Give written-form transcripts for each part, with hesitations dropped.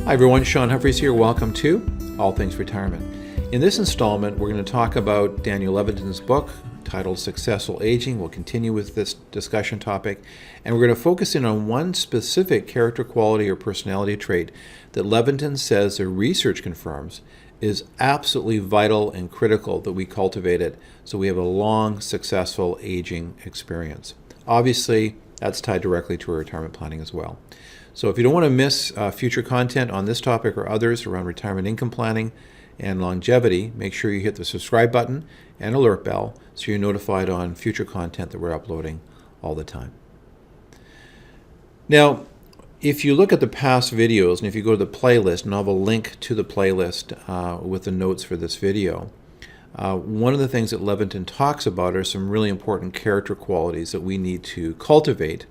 Hi everyone, Sean Humphreys here. Welcome to All Things Retirement. In this installment, we're going to talk about Daniel Levitin's book titled Successful Aging. We'll continue with this discussion topic, and we're going to focus in on one specific character quality or personality trait that Levitin says the research confirms is absolutely vital and critical that we cultivate it so we have a long, successful aging experience. Obviously, that's tied directly to our retirement planning as well. So if you don't want to miss future content on this topic or others around retirement income planning and longevity, make sure you hit the subscribe button and alert bell so you're notified on future content that we're uploading all the time. Now, if you look at the past videos, and if you go to the playlist, and I'll have a link to the playlist with the notes for this video, one of the things that Levitin talks about are some really important character qualities that we need to cultivate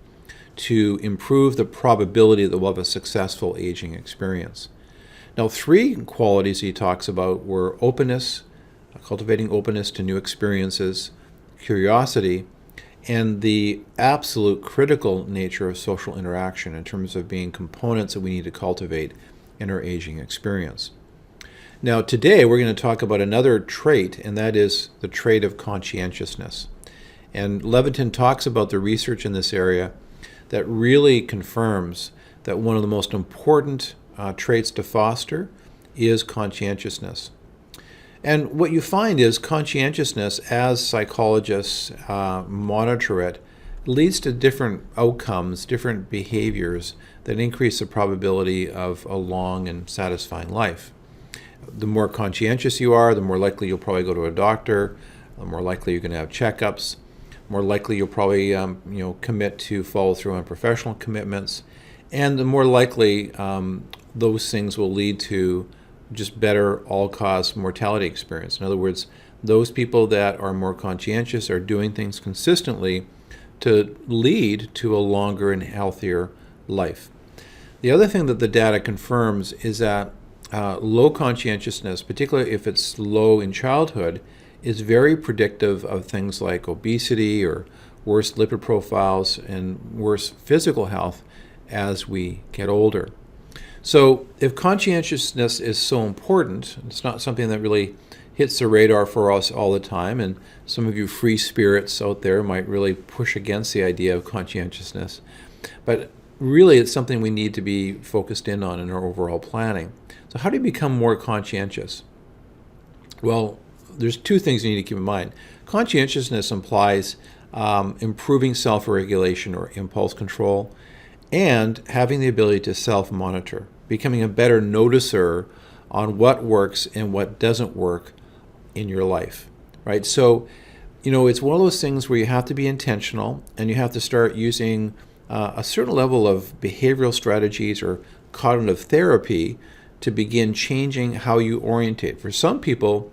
to improve the probability that we'll have a successful aging experience. Now, three qualities he talks about were openness, cultivating openness to new experiences, curiosity, and the absolute critical nature of social interaction in terms of being components that we need to cultivate in our aging experience. Now, today we're going to talk about another trait, and that is the trait of conscientiousness. And Levitin talks about the research in this area that really confirms that one of the most important traits to foster is conscientiousness. And what you find is conscientiousness, as psychologists monitor it, leads to different outcomes, different behaviors that increase the probability of a long and satisfying life. The more conscientious you are, the more likely you'll probably go to a doctor, the more likely you're going to have checkups, more likely you'll probably commit to follow through on professional commitments, and the more likely those things will lead to just better all-cause mortality experience. In other words, those people that are more conscientious are doing things consistently to lead to a longer and healthier life. The other thing that the data confirms is that low conscientiousness, particularly if it's low in childhood, is very predictive of things like obesity or worse lipid profiles and worse physical health as we get older. So if conscientiousness is so important, it's not something that really hits the radar for us all the time, and some of you free spirits out there might really push against the idea of conscientiousness, but really it's something we need to be focused in on in our overall planning. So how do you become more conscientious? Well, there's two things you need to keep in mind. Conscientiousness implies improving self-regulation or impulse control and having the ability to self-monitor, becoming a better noticer on what works and what doesn't work in your life, right? So, it's one of those things where you have to be intentional and you have to start using a certain level of behavioral strategies or cognitive therapy to begin changing how you orientate. For some people,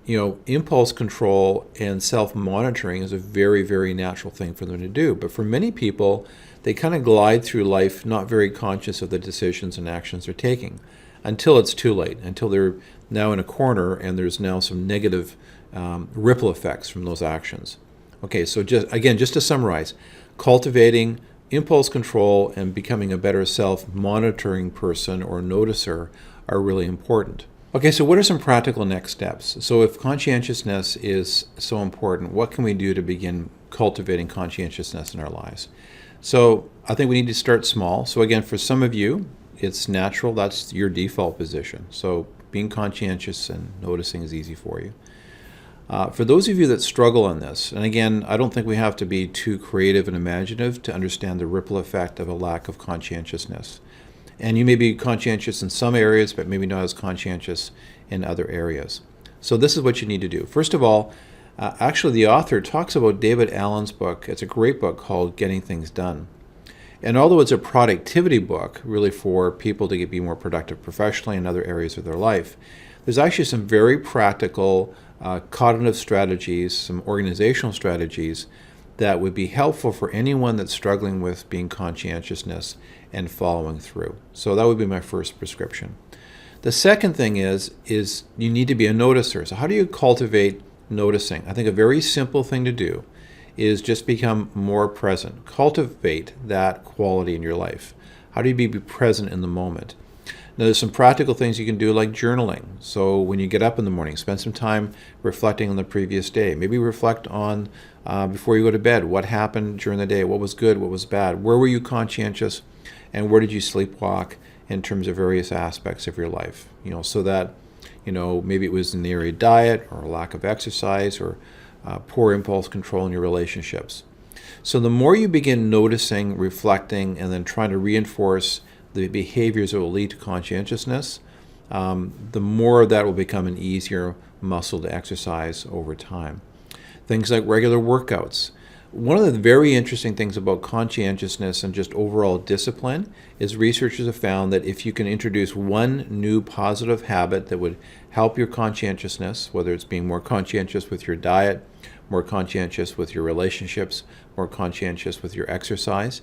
impulse control and self-monitoring is a very, very natural thing for them to do. But for many people, they kind of glide through life not very conscious of the decisions and actions they're taking until it's too late, until they're now in a corner and there's now some negative ripple effects from those actions. Okay, so just to summarize, cultivating impulse control and becoming a better self-monitoring person or noticer are really important. Okay, so what are some practical next steps? So if conscientiousness is so important, what can we do to begin cultivating conscientiousness in our lives? So I think we need to start small. So again, for some of you, it's natural. That's your default position. So being conscientious and noticing is easy for you. For those of you that struggle on this, and again, I don't think we have to be too creative and imaginative to understand the ripple effect of a lack of conscientiousness. And you may be conscientious in some areas, but maybe not as conscientious in other areas. So this is what you need to do. First of all, actually the author talks about David Allen's book. It's a great book called Getting Things Done. And although it's a productivity book, really for people to be more productive professionally in other areas of their life, there's actually some very practical cognitive strategies, some organizational strategies that would be helpful for anyone that's struggling with being conscientiousness and following through. So that would be my first prescription. The second thing is you need to be a noticer. So how do you cultivate noticing? I think a very simple thing to do is just become more present. Cultivate that quality in your life. How do you be present in the moment? Now, there's some practical things you can do like journaling. So when you get up in the morning, spend some time reflecting on the previous day. Maybe reflect on, before you go to bed, what happened during the day, what was good, what was bad, where were you conscientious, and where did you sleepwalk in terms of various aspects of your life. So that, maybe it was in the area of diet or lack of exercise or poor impulse control in your relationships. So the more you begin noticing, reflecting, and then trying to reinforce the behaviors that will lead to conscientiousness, the more of that will become an easier muscle to exercise over time. Things like regular workouts. One of the very interesting things about conscientiousness and just overall discipline is researchers have found that if you can introduce one new positive habit that would help your conscientiousness, whether it's being more conscientious with your diet, more conscientious with your relationships, more conscientious with your exercise,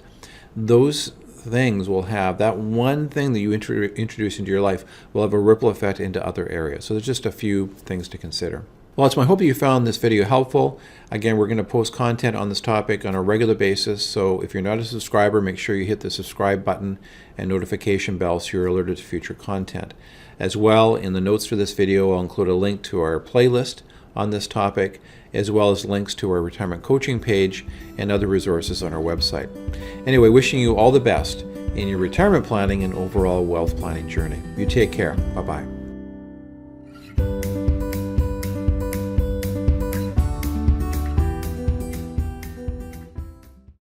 those things will have, that one thing that you introduce into your life will have a ripple effect into other areas. So there's just a few things to consider. Well, it's my hope that you found this video helpful. Again, we're going to post content on this topic on a regular basis. So if you're not a subscriber, make sure you hit the subscribe button and notification bell so you're alerted to future content. As well, in the notes for this video, I'll include a link to our playlist on this topic, as well as links to our retirement coaching page and other resources on our website. Anyway, wishing you all the best in your retirement planning and overall wealth planning journey. You take care. Bye-bye.